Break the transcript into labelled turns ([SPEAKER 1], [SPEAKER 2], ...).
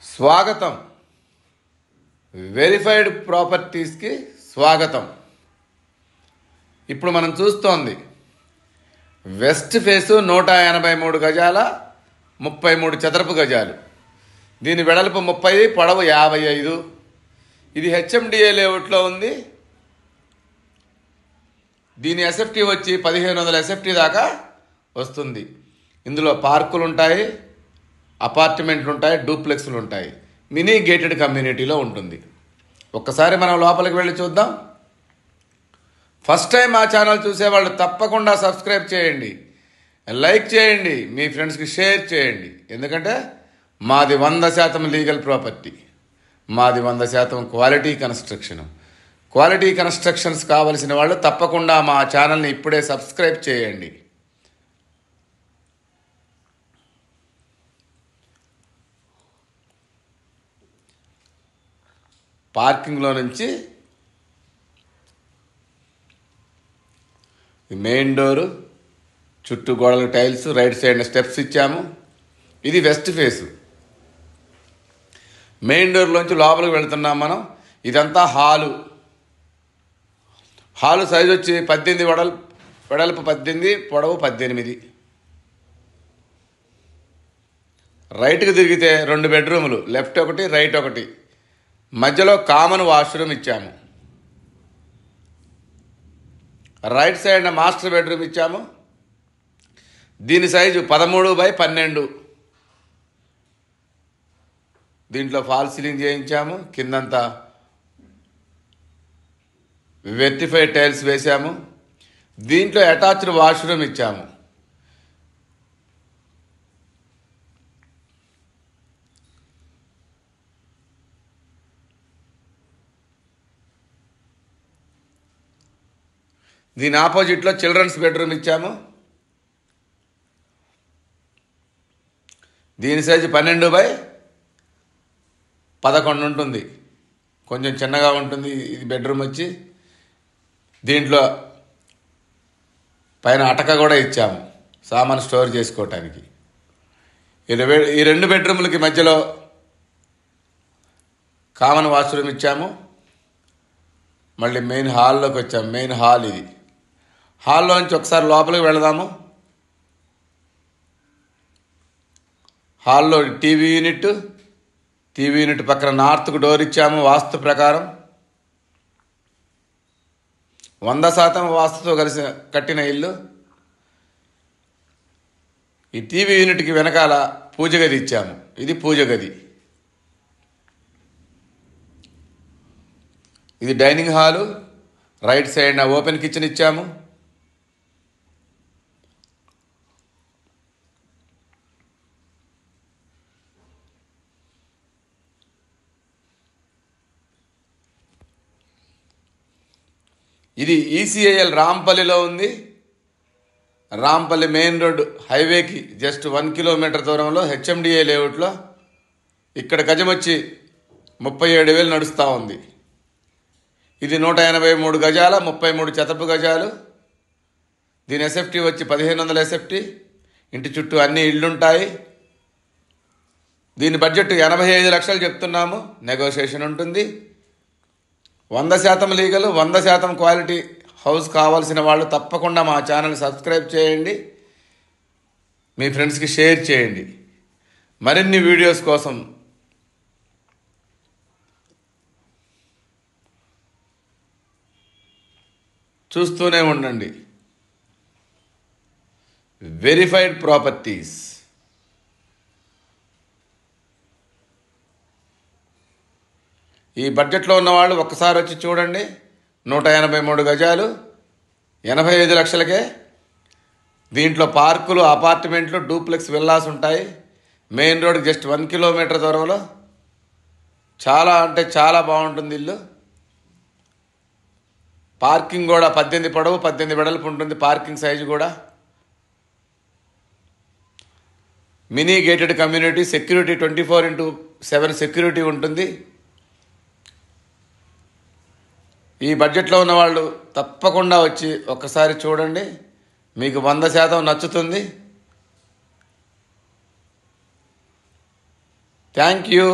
[SPEAKER 1] స్వాగతం. వెరిఫైడ్ ప్రాపర్టీస్కి స్వాగతం. ఇప్పుడు మనం చూస్తోంది వెస్ట్ ఫేసు 183 గజాల 33 చదరపు గజాలు. దీని వెడల్పు 30, పొడవు 55. ఇది హెచ్ఎండిఏ లేఅవుట్లో ఉంది. దీని ఎస్ఎఫ్టీ వచ్చి 1500 ఎస్ఎఫ్టీ దాకా వస్తుంది. ఇందులో పార్కులు ఉంటాయి, అపార్ట్మెంట్లు ఉంటాయి, డూప్లెక్స్లు ఉంటాయి. మినీ గేటెడ్ కమ్యూనిటీలో ఉంటుంది. ఒక్కసారి మనం లోపలికి వెళ్ళి చూద్దాం. ఫస్ట్ టైం మా ఛానల్ చూసేవాళ్ళు తప్పకుండా సబ్స్క్రైబ్ చేయండి, లైక్ చేయండి, మీ ఫ్రెండ్స్కి షేర్ చేయండి. ఎందుకంటే మాది 100% లీగల్ ప్రాపర్టీ, మాది 100% క్వాలిటీ కన్స్ట్రక్షన్. క్వాలిటీ కన్స్ట్రక్షన్స్ కావలసిన వాళ్ళు తప్పకుండా మా ఛానల్ని ఇప్పుడే సబ్స్క్రైబ్ చేయండి. పార్కింగ్లో నుంచి మెయిన్ డోరు, చుట్టూ గోడలకు టైల్స్, రైట్ సైడ్ స్టెప్స్ ఇచ్చాము. ఇది వెస్ట్ ఫేసు. మెయిన్ డోర్లోంచి లోపలికి వెళుతున్నాం మనం. ఇదంతా హాలు సైజు వచ్చి 18, వెడల్పు 18, పొడవు 18. రైట్కి తిరిగితే 2 బెడ్రూములు, లెఫ్ట్ ఒకటి, రైట్ ఒకటి. మధ్యలో కామన్ వాష్రూమ్ ఇచ్చాము. రైట్ సైడ్ మాస్టర్ బెడ్రూమ్ ఇచ్చాము. దీని సైజు 13x12. దీంట్లో ఫాల్ సీలింగ్ చేయించాము. కిందంతా వెర్టిఫైడ్ టైల్స్ వేసాము. దీంట్లో అటాచ్డ్ వాష్రూమ్ ఇచ్చాము. దీని ఆపోజిట్లో చిల్డ్రన్స్ బెడ్రూమ్ ఇచ్చాము. దీని సైజు 12x11 ఉంటుంది. కొంచెం చిన్నగా ఉంటుంది ఇది బెడ్రూమ్ వచ్చి. దీంట్లో పైన అటక కూడా ఇచ్చాము సామాను స్టోర్ చేసుకోవటానికి. ఈ 2 బెడ్రూములకి మధ్యలో కామన్ వాష్రూమ్ ఇచ్చాము. మళ్ళీ మెయిన్ హాల్లోకి వచ్చాము. మెయిన్ హాల్ ఇది. హాల్లోంచి ఒకసారి లోపలికి వెళదాము. హాల్లో టీవీ యూనిట్ పక్కన నార్త్కు డోర్ ఇచ్చాము. వాస్తు ప్రకారం 100% వాస్తుతో కలిసి కట్టిన ఇల్లు. ఈ టీవీ యూనిట్కి వెనకాల పూజ గది ఇచ్చాము. ఇది పూజ గది. ఇది dining hall. Right side open kitchen ఇచ్చాము. ఇది ఈసీఐఎల్ రాంపల్లిలో ఉంది. రాంపల్లి మెయిన్ రోడ్ హైవేకి జస్ట్ 1 కిలోమీటర్ దూరంలో హెచ్ఎండిఏ లేఅవుట్లో. ఇక్కడ గజం వచ్చి 37,000 నడుస్తూ ఉంది. ఇది 183 గజాల 33 చదరపు గజాలు. దీని ఎస్ఎఫ్టీ వచ్చి 1500 ఎస్ఎఫ్టీ. ఇంటి చుట్టూ అన్ని ఇళ్ళుంటాయి. దీని బడ్జెట్ 85 లక్షలు చెప్తున్నాము. నెగోషియేషన్ ఉంటుంది. 100% లీగల్, 100% క్వాలిటీ హౌస్ కావాల్సిన వాళ్ళు తప్పకుండా మా ఛానల్ సబ్స్క్రైబ్ చేయండి, మీ ఫ్రెండ్స్కి షేర్ చేయండి. మరిన్ని వీడియోస్ కోసం చూస్తూనే ఉండండి. Verified properties. ఈ బడ్జెట్లో ఉన్నవాళ్ళు ఒక్కసారి వచ్చి చూడండి. 183 గజాలు 85 లక్షలకే. దీంట్లో పార్కులు, అపార్ట్మెంట్లు, డూప్లెక్స్, విల్లాస్ ఉంటాయి. మెయిన్ రోడ్కి జస్ట్ 1 కిలోమీటర్ దూరంలో. చాలా అంటే చాలా బాగుంటుంది ఇల్లు. పార్కింగ్ కూడా 18 పొడవు 18 వెడల్పు ఉంటుంది. పార్కింగ్ సైజు కూడా. Mini gated community. Security 24/7 security ఉంటుంది. ఈ బడ్జెట్లో ఉన్నవాళ్ళు తప్పకుండా వచ్చి ఒక్కసారి చూడండి, మీకు 100% నచ్చుతుంది. Thank you.